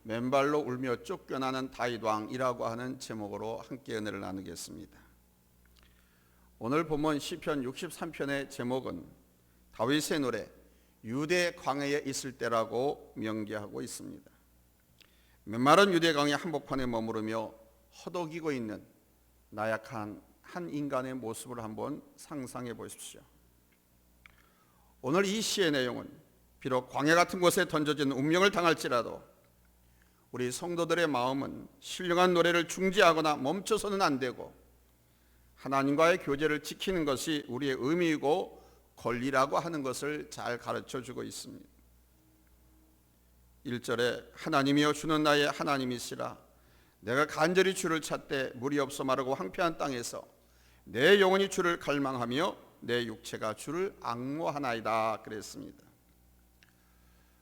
맨발로 울며 쫓겨나는 다윗 왕이라고 하는 제목으로 함께 은혜를 나누겠습니다. 오늘 본문 시편 63편의 제목은 다윗의 노래 유대 광야에 있을 때라고 명기하고 있습니다. 메마른 유대 광야 한복판에 머무르며 허덕이고 있는 나약한 한 인간의 모습을 한번 상상해 보십시오. 오늘 이 시의 내용은 비록 광야 같은 곳에 던져진 운명을 당할지라도 우리 성도들의 마음은 신령한 노래를 중지하거나 멈춰서는 안 되고 하나님과의 교제를 지키는 것이 우리의 의미이고 권리라고 하는 것을 잘 가르쳐주고 있습니다. 1절에 하나님이여 주는 나의 하나님이시라 내가 간절히 주를 찾되 물이 없어 마르고 황폐한 땅에서 내 영혼이 주를 갈망하며 내 육체가 주를 앙모하나이다 그랬습니다.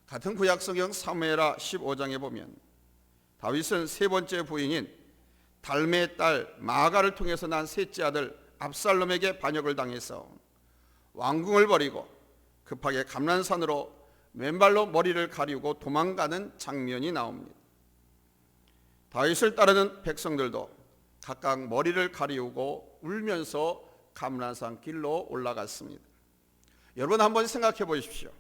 같은 구약성경 사무엘하 15장에 보면 다윗은 세 번째 부인인 달메의 딸 마아가를 통해서 난 셋째 아들 압살롬에게 반역을 당해서 왕궁을 버리고 급하게 감난산으로 맨발로 머리를 가리우고 도망가는 장면이 나옵니다. 다윗을 따르는 백성들도 각각 머리를 가리우고 울면서 감난산 길로 올라갔습니다. 여러분 한번 생각해 보십시오.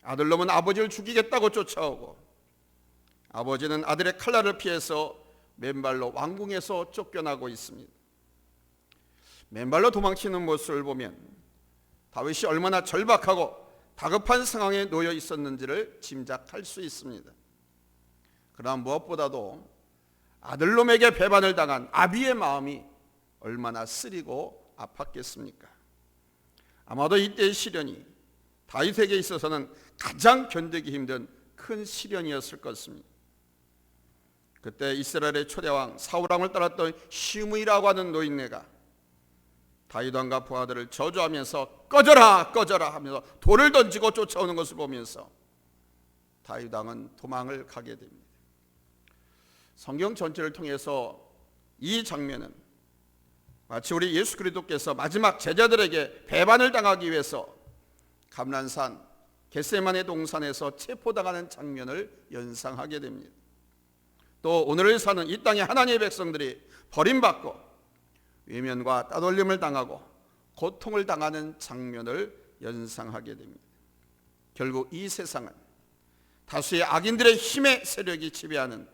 아들놈은 아버지를 죽이겠다고 쫓아오고 아버지는 아들의 칼날을 피해서 맨발로 왕궁에서 쫓겨나고 있습니다. 맨발로 도망치는 모습을 보면 다윗이 얼마나 절박하고 다급한 상황에 놓여 있었는지를 짐작할 수 있습니다. 그러나 무엇보다도 아들놈에게 배반을 당한 아비의 마음이 얼마나 쓰리고 아팠겠습니까? 아마도 이때의 시련이 다윗에게 있어서는 가장 견디기 힘든 큰 시련이었을 것입니다. 그때 이스라엘의 초대왕 사울왕을 따랐던 시므이라고 하는 노인네가 다윗왕과 부하들을 저주하면서 꺼져라 꺼져라 하면서 돌을 던지고 쫓아오는 것을 보면서 다윗왕은 도망을 가게 됩니다. 성경 전체를 통해서 이 장면은 마치 우리 예수 그리스도께서 마지막 제자들에게 배반을 당하기 위해서 감난산 겟세마네 동산에서 체포당하는 장면을 연상하게 됩니다. 또 오늘을 사는 이 땅의 하나님의 백성들이 버림받고 외면과 따돌림을 당하고 고통을 당하는 장면을 연상하게 됩니다. 결국 이 세상은 다수의 악인들의 힘의 세력이 지배하는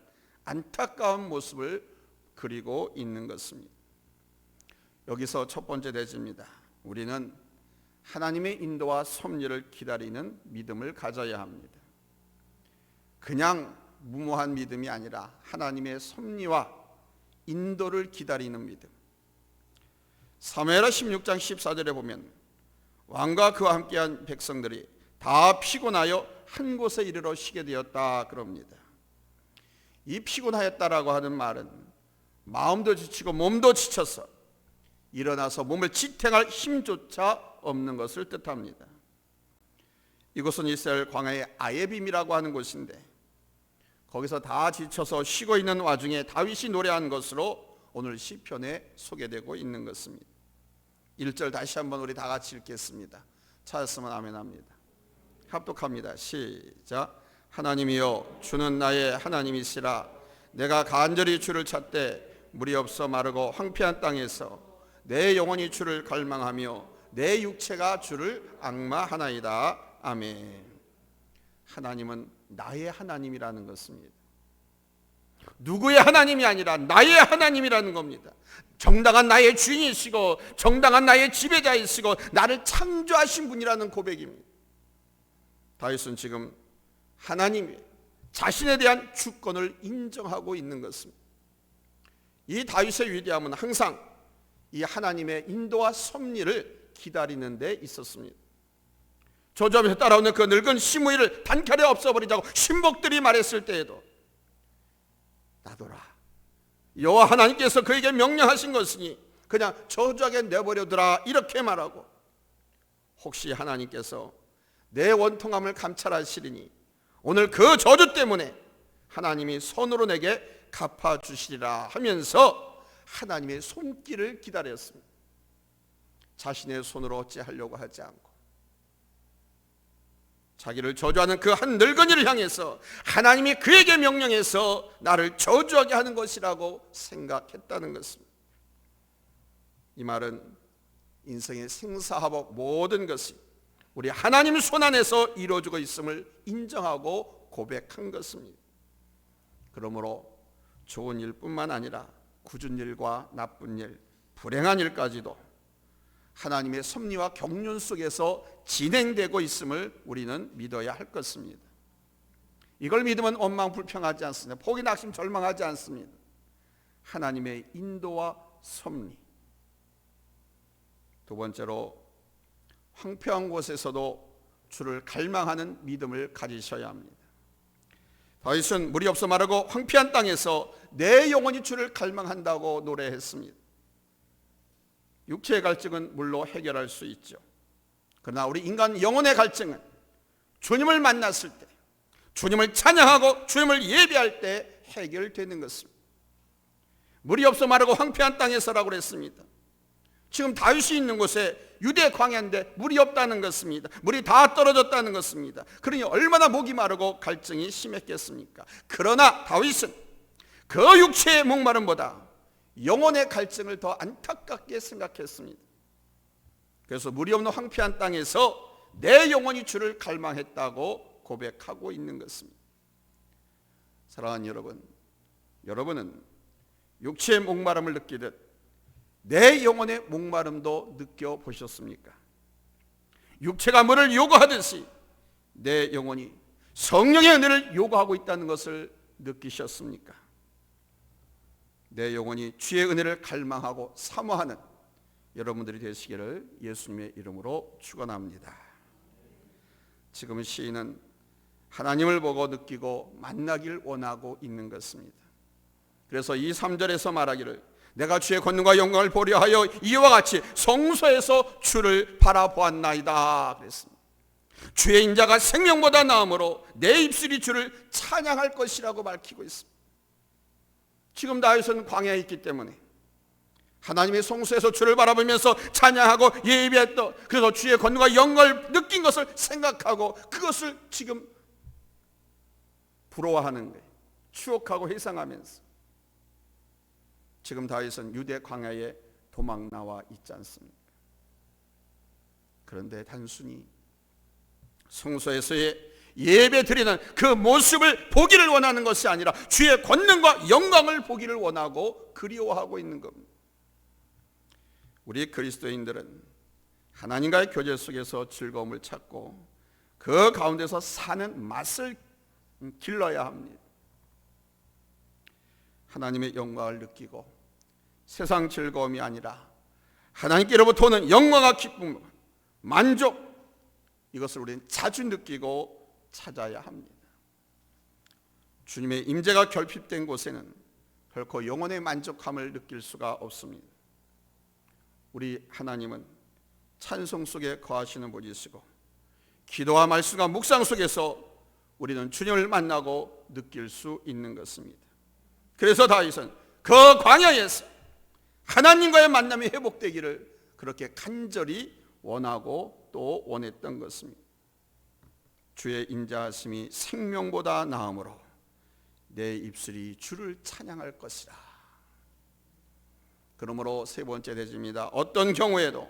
안타까운 모습을 그리고 있는 것입니다. 여기서 첫 번째 대지입니다. 우리는 하나님의 인도와 섭리를 기다리는 믿음을 가져야 합니다. 그냥 무모한 믿음이 아니라 하나님의 섭리와 인도를 기다리는 믿음. 사무엘하 16장 14절에 보면 왕과 그와 함께한 백성들이 다 피곤하여 한 곳에 이르러 쉬게 되었다 그럽니다. 이 피곤하였다라고 하는 말은 마음도 지치고 몸도 지쳐서 일어나서 몸을 지탱할 힘조차 없는 것을 뜻합니다. 이곳은 이스라엘 광야의 아예빔이라고 하는 곳인데 거기서 다 지쳐서 쉬고 있는 와중에 다윗이 노래한 것으로 오늘 시편에 소개되고 있는 것입니다. 1절 다시 한번 우리 다 같이 읽겠습니다. 찾았으면 아멘 합니다. 합독합니다. 시작. 하나님이여 주는 나의 하나님이시라 내가 간절히 주를 찾되 물이 없어 마르고 황폐한 땅에서 내 영혼이 주를 갈망하며 내 육체가 주를 앙마하나이다. 아멘. 하나님은 나의 하나님이라는 것입니다. 누구의 하나님이 아니라 나의 하나님이라는 겁니다. 정당한 나의 주인이시고 정당한 나의 지배자이시고 나를 창조하신 분이라는 고백입니다. 다윗은 지금 하나님이 자신에 대한 주권을 인정하고 있는 것입니다. 이 다윗의 위대함은 항상 이 하나님의 인도와 섭리를 기다리는 데 있었습니다. 저주하면서 따라오는 그 늙은 시므이를 단칼에 없애버리자고 신복들이 말했을 때에도 나더라 여호와 하나님께서 그에게 명령하신 것이니 그냥 저주하게 내버려두라 이렇게 말하고 혹시 하나님께서 내 원통함을 감찰하시리니 오늘 그 저주 때문에 하나님이 손으로 내게 갚아주시리라 하면서 하나님의 손길을 기다렸습니다. 자신의 손으로 어찌하려고 하지 않고 자기를 저주하는 그 한 늙은이를 향해서 하나님이 그에게 명령해서 나를 저주하게 하는 것이라고 생각했다는 것입니다. 이 말은 인생의 생사화복 모든 것이 우리 하나님 손 안에서 이루어지고 있음을 인정하고 고백한 것입니다. 그러므로 좋은 일뿐만 아니라 굳은 일과 나쁜 일, 불행한 일까지도 하나님의 섭리와 경륜 속에서 진행되고 있음을 우리는 믿어야 할 것입니다. 이걸 믿으면 원망 불평하지 않습니다. 포기 낙심 절망하지 않습니다. 하나님의 인도와 섭리. 두 번째로 황폐한 곳에서도 주를 갈망하는 믿음을 가지셔야 합니다. 다윗은 물이 없어 마르고 황폐한 땅에서 내 영혼이 주를 갈망한다고 노래했습니다. 육체의 갈증은 물로 해결할 수 있죠. 그러나 우리 인간 영혼의 갈증은 주님을 만났을 때, 주님을 찬양하고 주님을 예배할 때 해결되는 것입니다. 물이 없어 마르고 황폐한 땅에서라고 그랬습니다. 지금 다윗이 있는 곳에 유대 광야인데 물이 없다는 것입니다. 물이 다 떨어졌다는 것입니다. 그러니 얼마나 목이 마르고 갈증이 심했겠습니까? 그러나 다윗은 그 육체의 목마름보다 영혼의 갈증을 더 안타깝게 생각했습니다. 그래서 물이 없는 황폐한 땅에서 내 영혼이 주를 갈망했다고 고백하고 있는 것입니다. 사랑하는 여러분, 여러분은 육체의 목마름을 느끼듯 내 영혼의 목마름도 느껴보셨습니까? 육체가 물을 요구하듯이 내 영혼이 성령의 은혜를 요구하고 있다는 것을 느끼셨습니까? 내 영혼이 주의 은혜를 갈망하고 사모하는 여러분들이 되시기를 예수님의 이름으로 축원합니다. 지금 시인은 하나님을 보고 느끼고 만나길 원하고 있는 것입니다. 그래서 이 3절에서 말하기를 내가 주의 권능과 영광을 보려 하여 이와 같이 성소에서 주를 바라보았나이다 그랬습니다. 주의 인자가 생명보다 나음으로 내 입술이 주를 찬양할 것이라고 밝히고 있습니다. 지금 다윗은 광야에 있기 때문에 하나님의 성소에서 주를 바라보면서 찬양하고 예배했던, 그래서 주의 권능과 영광을 느낀 것을 생각하고 그것을 지금 부러워하는 거예요. 추억하고 회상하면서. 지금 다윗은 유대 광야에 도망 나와 있지 않습니까? 그런데 단순히 성소에서의 예배 드리는 그 모습을 보기를 원하는 것이 아니라 주의 권능과 영광을 보기를 원하고 그리워하고 있는 겁니다. 우리 그리스도인들은 하나님과의 교제 속에서 즐거움을 찾고 그 가운데서 사는 맛을 길러야 합니다. 하나님의 영광을 느끼고 세상 즐거움이 아니라 하나님께로부터 오는 영광과 기쁨, 만족, 이것을 우리는 자주 느끼고 찾아야 합니다. 주님의 임재가 결핍된 곳에는 결코 영혼의 만족함을 느낄 수가 없습니다. 우리 하나님은 찬송 속에 거하시는 분이시고 기도와 말씀과 묵상 속에서 우리는 주님을 만나고 느낄 수 있는 것입니다. 그래서 다윗은 그 광야에서 하나님과의 만남이 회복되기를 그렇게 간절히 원하고 또 원했던 것입니다. 주의 인자하심이 생명보다 나음으로 내 입술이 주를 찬양할 것이라. 그러므로 세 번째 대지입니다. 어떤 경우에도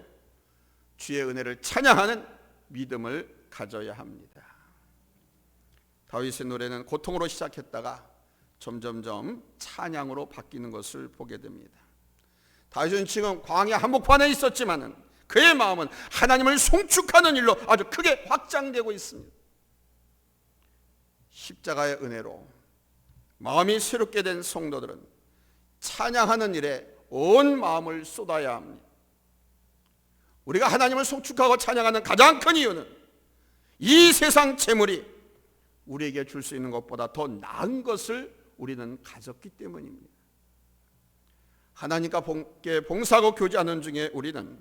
주의 은혜를 찬양하는 믿음을 가져야 합니다. 다윗의 노래는 고통으로 시작했다가 점점점 찬양으로 바뀌는 것을 보게 됩니다. 다윗은 지금 광야 한복판에 있었지만은 그의 마음은 하나님을 송축하는 일로 아주 크게 확장되고 있습니다. 십자가의 은혜로 마음이 새롭게 된 성도들은 찬양하는 일에 온 마음을 쏟아야 합니다. 우리가 하나님을 송축하고 찬양하는 가장 큰 이유는 이 세상 재물이 우리에게 줄 수 있는 것보다 더 나은 것을 우리는 가졌기 때문입니다. 하나님과 봉사하고 교제하는 중에 우리는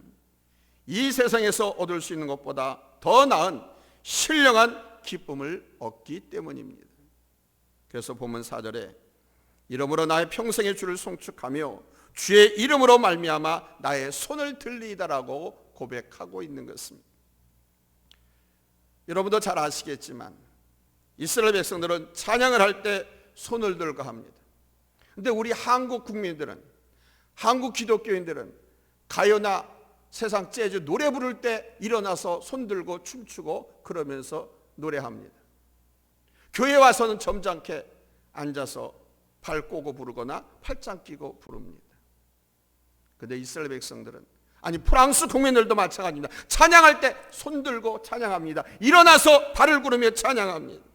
이 세상에서 얻을 수 있는 것보다 더 나은 신령한 기쁨을 얻기 때문입니다. 그래서 본문 4절에 이러므로 나의 평생의 주를 송축하며 주의 이름으로 말미암아 나의 손을 들리이다라고 고백하고 있는 것입니다. 여러분도 잘 아시겠지만 이스라엘 백성들은 찬양을 할 때 손을 들고 합니다. 근데 우리 한국 국민들은, 한국 기독교인들은 가요나 세상 재즈 노래 부를 때 일어나서 손 들고 춤추고 그러면서 노래합니다. 교회 와서는 점잖게 앉아서 발 꼬고 부르거나 팔짱 끼고 부릅니다. 근데 이스라엘 백성들은, 아니 프랑스 국민들도 마찬가지입니다. 찬양할 때 손 들고 찬양합니다. 일어나서 발을 구르며 찬양합니다.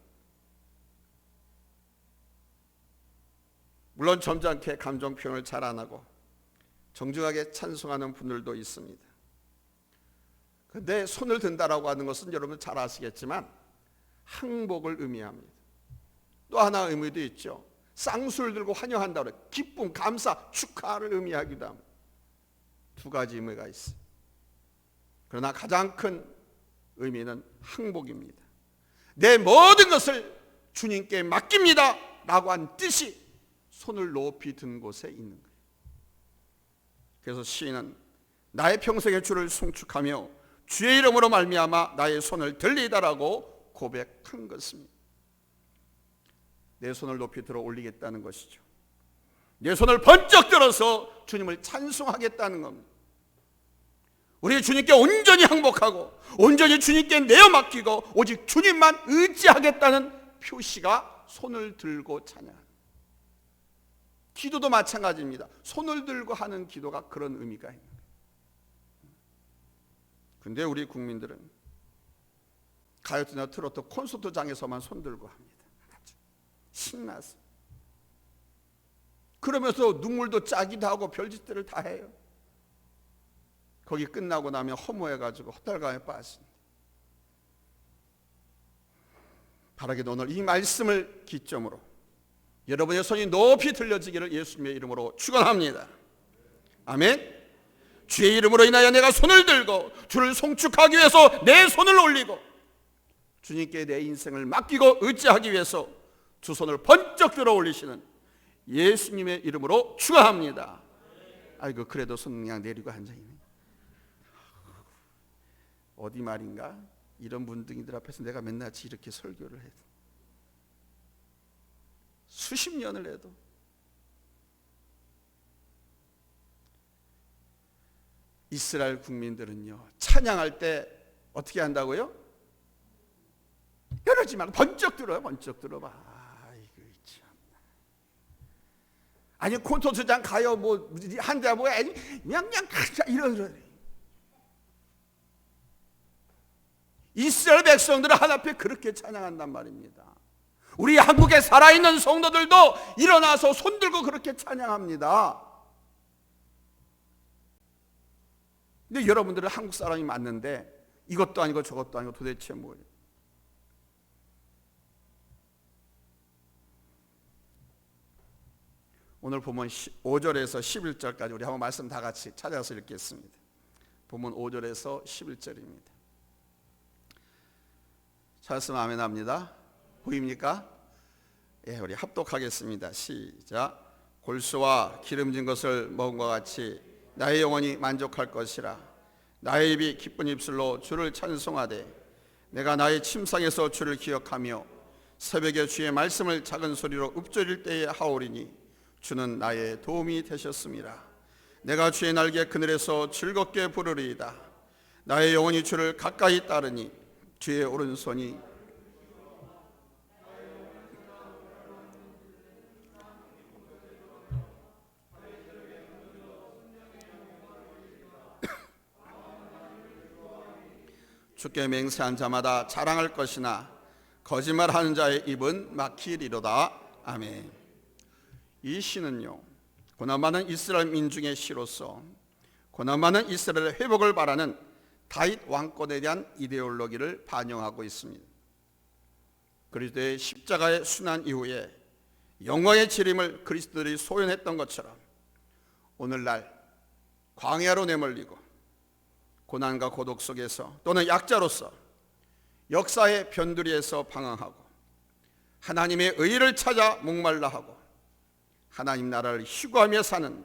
물론 점잖게 감정 표현을 잘 안 하고 정중하게 찬송하는 분들도 있습니다. 그런데 손을 든다라고 하는 것은 여러분 잘 아시겠지만 항복을 의미합니다. 또 하나 의미도 있죠. 쌍수를 들고 환영한다 그래요. 기쁨, 감사, 축하를 의미하기도 합니다. 두 가지 의미가 있어요. 그러나 가장 큰 의미는 항복입니다. 내 모든 것을 주님께 맡깁니다 라고 한 뜻이 손을 높이 든 곳에 있는 거예요. 그래서 시인은 나의 평생의 주를 송축하며 주의 이름으로 말미암아 나의 손을 들리다라고 고백한 것입니다. 내 손을 높이 들어 올리겠다는 것이죠. 내 손을 번쩍 들어서 주님을 찬송하겠다는 겁니다. 우리 주님께 온전히 항복하고 온전히 주님께 내어 맡기고 오직 주님만 의지하겠다는 표시가 손을 들고 찬양. 기도도 마찬가지입니다. 손을 들고 하는 기도가 그런 의미가 있는 거예요. 근데 우리 국민들은 가요트나 트로트 콘서트장에서만 손 들고 합니다. 신나서. 그러면서 눈물도 짜기도 하고 별짓들을 다 해요. 거기 끝나고 나면 허무해가지고 헛달감에 빠집니다. 바라기도 오늘 이 말씀을 기점으로 여러분의 손이 높이 들려지기를 예수님의 이름으로 축원합니다. 아멘. 주의 이름으로 인하여 내가 손을 들고 주를 송축하기 위해서 내 손을 올리고 주님께 내 인생을 맡기고 의지하기 위해서 두 손을 번쩍 들어 올리시는 예수님의 이름으로 축원합니다. 아이고 그래도 손 그냥 내리고 앉아있네. 어디 말인가? 이런 분들이들 앞에서 내가 맨날 이렇게 설교를 해도 수십 년을 해도 이스라엘 국민들은요 찬양할 때 어떻게 한다고요? 이러지 말고 번쩍 들어요. 번쩍 들어봐. 아이고 참. 아니 콘서트장 가요 뭐 한다 뭐 그냥 이러. 이스라엘 백성들은 하나님 앞에 그렇게 찬양한단 말입니다. 우리 한국에 살아있는 성도들도 일어나서 손들고 그렇게 찬양합니다. 근데 여러분들은 한국 사람이 맞는데 이것도 아니고 저것도 아니고 도대체 뭐예요? 오늘 보면 5절에서 11절까지 우리 한번 말씀 다 같이 찾아서 읽겠습니다. 보면 5절에서 11절입니다. 찾았으면 아멘 합니다. 보입니까? 예, 우리 합독하겠습니다. 시작. 골수와 기름진 것을 먹은과 같이 나의 영혼이 만족할 것이라. 나의 입이 기쁜 입술로 주를 찬송하되 내가 나의 침상에서 주를 기억하며 새벽에 주의 말씀을 작은 소리로 읊조릴 때에 하오리니 주는 나의 도움이 되셨습니다. 내가 주의 날개 그늘에서 즐겁게 부르리이다. 나의 영혼이 주를 가까이 따르니 주의 오른손이 주께 맹세한 자마다 자랑할 것이나 거짓말하는 자의 입은 막히리로다. 아멘. 이 시는요 고난 많은 이스라엘 민중의 시로서 고난 많은 이스라엘의 회복을 바라는 다윗 왕권에 대한 이데올로기를 반영하고 있습니다. 그리스도의 십자가의 순환 이후에 영광의 재림을 그리스도들이 소연했던 것처럼 오늘날 광야로 내몰리고 고난과 고독 속에서 또는 약자로서 역사의 변두리에서 방황하고 하나님의 의를 찾아 목말라 하고 하나님 나라를 희구하며 사는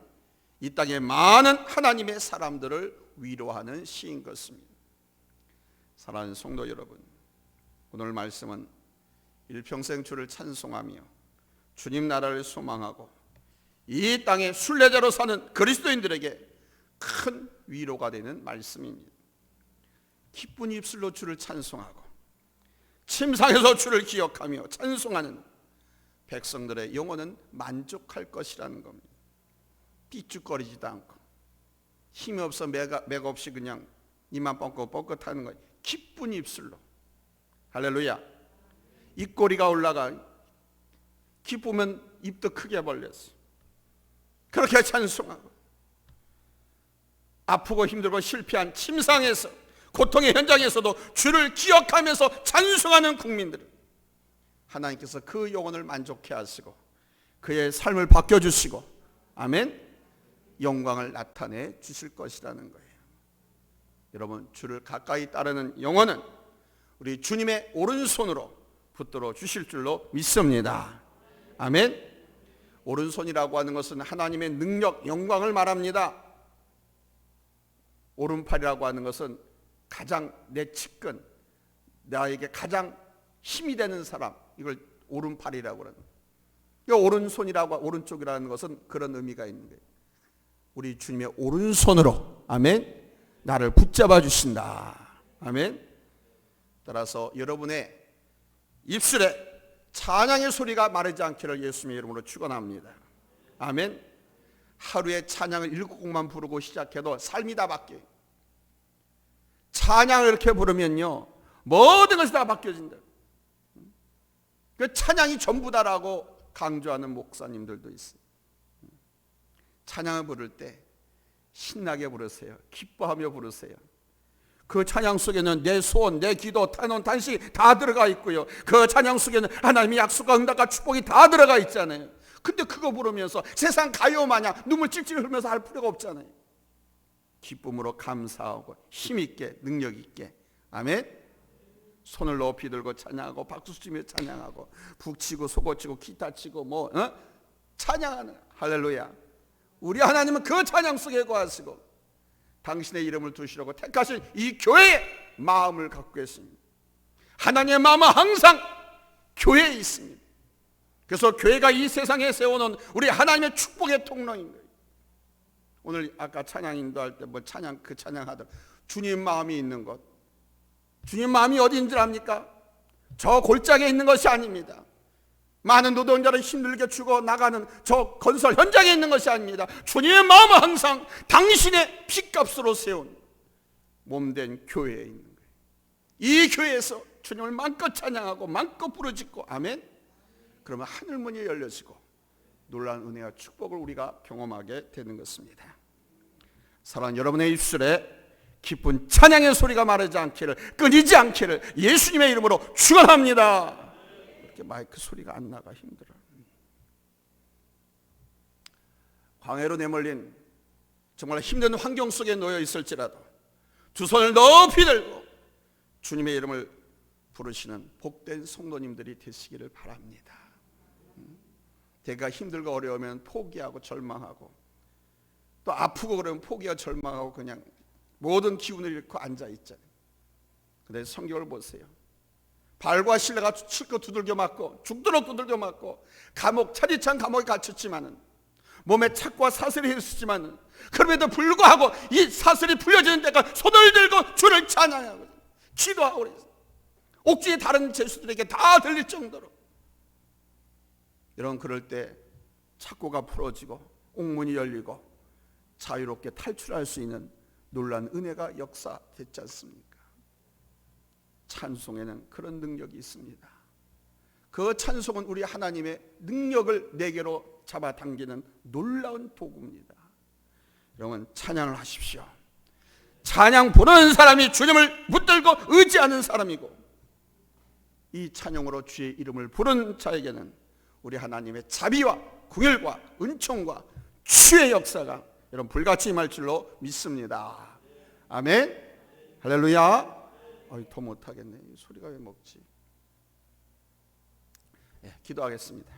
이 땅의 많은 하나님의 사람들을 위로하는 시인 것입니다. 사랑하는 성도 여러분, 오늘 말씀은 일평생 주를 찬송하며 주님 나라를 소망하고 이 땅에 순례자로 사는 그리스도인들에게 큰 위로가 되는 말씀입니다. 기쁜 입술로 주를 찬송하고 침상에서 주를 기억하며 찬송하는 백성들의 영혼은 만족할 것이라는 겁니다. 삐죽거리지도 않고 힘이 없어 맥 없이 그냥 입만 뻥긋뻥긋하는 거예요. 기쁜 입술로. 할렐루야. 입꼬리가 올라가 기쁘면 입도 크게 벌렸어. 그렇게 찬송하고 아프고 힘들고 실패한 침상에서 고통의 현장에서도 주를 기억하면서 찬송하는 국민들, 하나님께서 그 영혼을 만족해 하시고 그의 삶을 바꿔주시고 아멘, 영광을 나타내 주실 것이라는 거예요. 여러분, 주를 가까이 따르는 영혼은 우리 주님의 오른손으로 붙들어 주실 줄로 믿습니다. 아멘. 오른손이라고 하는 것은 하나님의 능력, 영광을 말합니다. 오른팔이라고 하는 것은 가장 내 측근, 나에게 가장 힘이 되는 사람, 이걸 오른팔이라고 하는 거예요. 오른손이라고, 오른쪽이라는 것은 그런 의미가 있는 거예요. 우리 주님의 오른손으로 아멘, 나를 붙잡아 주신다. 아멘. 따라서 여러분의 입술에 찬양의 소리가 마르지 않기를 예수님의 이름으로 축원합니다. 아멘. 하루에 찬양을 7곡만 부르고 시작해도 삶이 다 바뀌어요. 찬양을 이렇게 부르면요, 모든 것이 다 바뀌어진다. 그 찬양이 전부다라고 강조하는 목사님들도 있어요. 찬양을 부를 때 신나게 부르세요. 기뻐하며 부르세요. 그 찬양 속에는 내 소원, 내 기도, 탄원, 단식 다 들어가 있고요. 그 찬양 속에는 하나님의 약속과 응답과 축복이 다 들어가 있잖아요. 근데 그거 부르면서 세상 가요 마냥 눈물 찔찔 흘면서 할 필요가 없잖아요. 기쁨으로 감사하고 힘있게 능력있게 아멘. 손을 높이 들고 찬양하고 박수치며 찬양하고 북치고 소고치고 기타 치고 찬양하는 할렐루야. 우리 하나님은 그 찬양 속에 거하시고 당신의 이름을 두시려고 택하신 이 교회의 마음을 갖고 계십니다. 하나님의 마음은 항상 교회에 있습니다. 그래서 교회가 이 세상에 세워놓은 우리 하나님의 축복의 통로인 거예요. 오늘 아까 찬양 인도할 때 찬양 그 찬양하던 주님 마음이 있는 것, 주님 마음이 어디인 줄 압니까? 저 골짜기에 있는 것이 아닙니다. 많은 노동자를 힘들게 주고 나가는 저 건설 현장에 있는 것이 아닙니다. 주님의 마음은 항상 당신의 피값으로 세운 몸된 교회에 있는 거예요. 이 교회에서 주님을 마음껏 찬양하고 마음껏 부르짖고 아멘. 그러면 하늘문이 열려지고 놀라운 은혜와 축복을 우리가 경험하게 되는 것입니다. 사랑하는 여러분의 입술에 기쁜 찬양의 소리가 마르지 않기를, 끊이지 않기를 예수님의 이름으로 축원합니다. 이렇게 마이크 소리가 안 나가 힘들어. 광야로 내몰린 정말 힘든 환경 속에 놓여 있을지라도 두 손을 높이 들고 주님의 이름을 부르시는 복된 성도님들이 되시기를 바랍니다. 내가 힘들고 어려우면 포기하고 절망하고 또 아프고 그러면 포기하고 절망하고 그냥 모든 기운을 잃고 앉아있잖아요. 근데 성경을 보세요. 발과 실내가 실컷 두들겨 맞고 죽도록 두들겨 맞고 감옥 차디찬 감옥에 갇혔지만은 몸에 착과 사슬이 있었지만은 그럼에도 불구하고 이 사슬이 풀려지는 데까지 손을 들고 주를 찬양하고 기도하고 그랬어요. 옥중에 다른 죄수들에게 다 들릴 정도로. 여러분, 그럴 때 착고가 풀어지고 옥문이 열리고 자유롭게 탈출할 수 있는 놀라운 은혜가 역사됐지 않습니까? 찬송에는 그런 능력이 있습니다. 그 찬송은 우리 하나님의 능력을 내게로 잡아당기는 놀라운 도구입니다. 여러분, 찬양을 하십시오. 찬양 부르는 사람이 주님을 붙들고 의지하는 사람이고, 이 찬양으로 주의 이름을 부른 자에게는 우리 하나님의 자비와 긍휼과 은총과 주의 역사가 여러분 불같이 임할 줄로 믿습니다. 아멘. 할렐루야. 더 못하겠네. 소리가 왜 먹지? 기도하겠습니다.